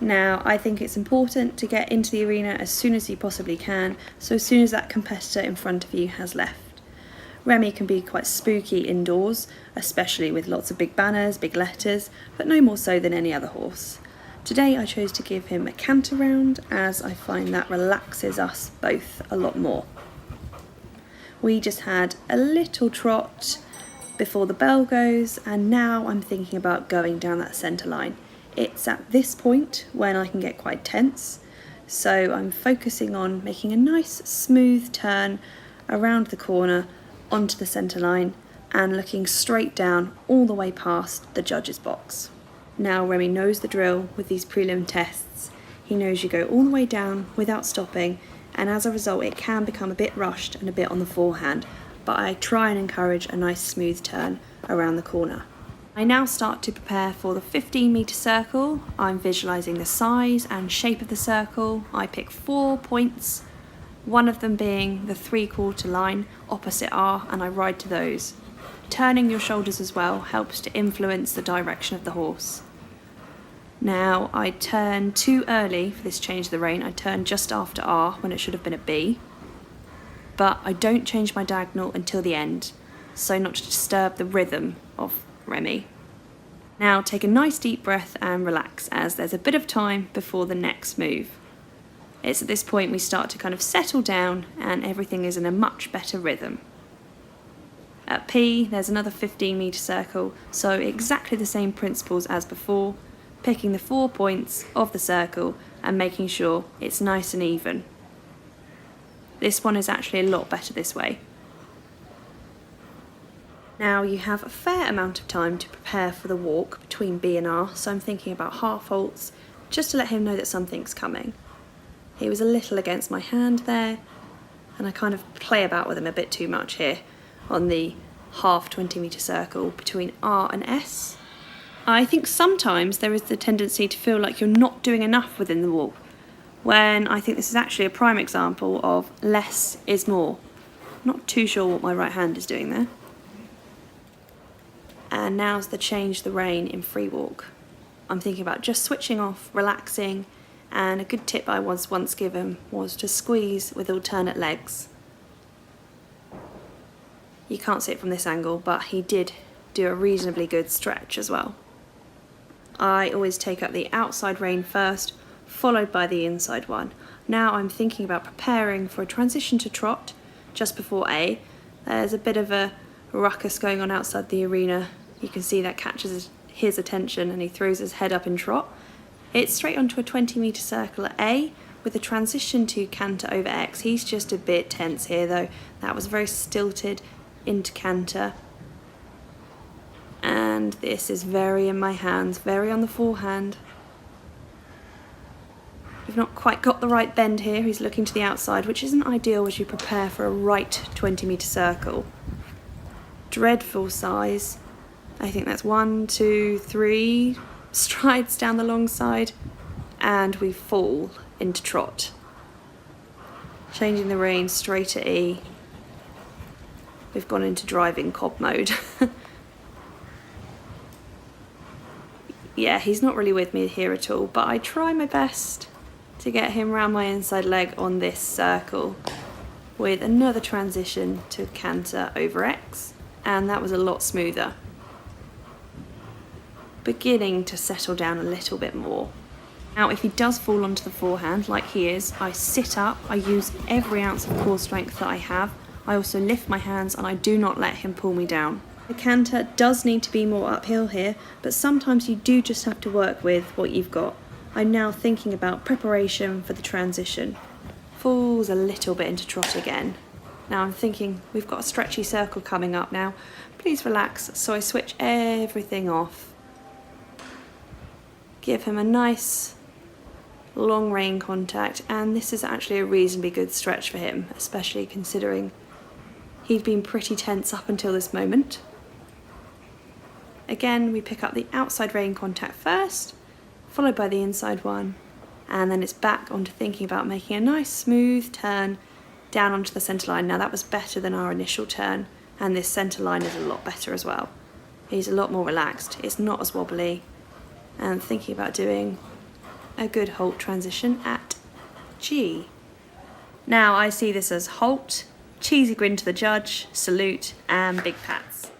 Now, I think it's important to get into the arena as soon as you possibly can, so as soon as that competitor in front of you has left. Remy can be quite spooky indoors, especially with lots of big banners, big letters, but no more so than any other horse. Today I chose to give him a canter round, as I find that relaxes us both a lot more. We just had a little trot before the bell goes, and now I'm thinking about going down that centre line. It's at this point when I can get quite tense, so I'm focusing on making a nice smooth turn around the corner onto the centre line and looking straight down all the way past the judge's box. Now Remy knows the drill with these prelim tests. He knows you go all the way down without stopping, and as a result it can become a bit rushed and a bit on the forehand, but I try and encourage a nice smooth turn around the corner. I now start to prepare for the 15-metre circle. I'm visualising the size and shape of the circle. I pick 4 points, one of them being the 3/4 line opposite R, and I ride to those. Turning your shoulders as well helps to influence the direction of the horse. Now, I turn too early for this change of the rein. I turn just after R when it should have been a B, but I don't change my diagonal until the end, so not to disturb the rhythm of Remy. Now take a nice deep breath and relax, as there's a bit of time before the next move. It's at this point we start to kind of settle down and everything is in a much better rhythm. At P there's another 15-metre circle, so exactly the same principles as before, picking the 4 points of the circle and making sure it's nice and even. This one is actually a lot better this way. Now you have a fair amount of time to prepare for the walk between B and R, so I'm thinking about half halts, just to let him know that something's coming. He was a little against my hand there, and I kind of play about with him a bit too much here on the half 20-metre circle between R and S. I think sometimes there is the tendency to feel like you're not doing enough within the walk, when I think this is actually a prime example of less is more. Not too sure what my right hand is doing there. And now's the change the rein in free walk. I'm thinking about just switching off, relaxing, and a good tip I was once given was to squeeze with alternate legs. You can't see it from this angle, but he did do a reasonably good stretch as well. I always take up the outside rein first, followed by the inside one. Now I'm thinking about preparing for a transition to trot just before A. There's a bit of a ruckus going on outside the arena. You can see that catches his attention and he throws his head up in trot. It's straight onto a 20-metre circle at A with a transition to canter over X. He's just a bit tense here though. That was very stilted into canter. And this is very in my hands, very on the forehand. We've not quite got the right bend here. He's looking to the outside, which isn't ideal as you prepare for a right 20-metre circle. Dreadful size. I think that's 1, 2, 3 strides down the long side, and we fall into trot. Changing the rein straight at E. We've gone into driving cob mode. Yeah, he's not really with me here at all, but I try my best to get him round my inside leg on this circle with another transition to canter over X, and that was a lot smoother. Beginning to settle down a little bit more. Now if he does fall onto the forehand like he is, I sit up, I use every ounce of core strength that I have. I also lift my hands and I do not let him pull me down. The canter does need to be more uphill here, but sometimes you do just have to work with what you've got. I'm now thinking about preparation for the transition. Falls a little bit into trot again. Now I'm thinking we've got a stretchy circle coming up now. Please relax, so I switch everything off. Give him a nice long rein contact, and this is actually a reasonably good stretch for him, especially considering he'd been pretty tense up until this moment. Again, we pick up the outside rein contact first, followed by the inside one, and then it's back onto thinking about making a nice smooth turn down onto the centre line. Now that was better than our initial turn, and this centre line is a lot better as well. He's a lot more relaxed, it's not as wobbly, and thinking about doing a good halt transition at G. Now I see this as halt, cheesy grin to the judge, salute, and big pats.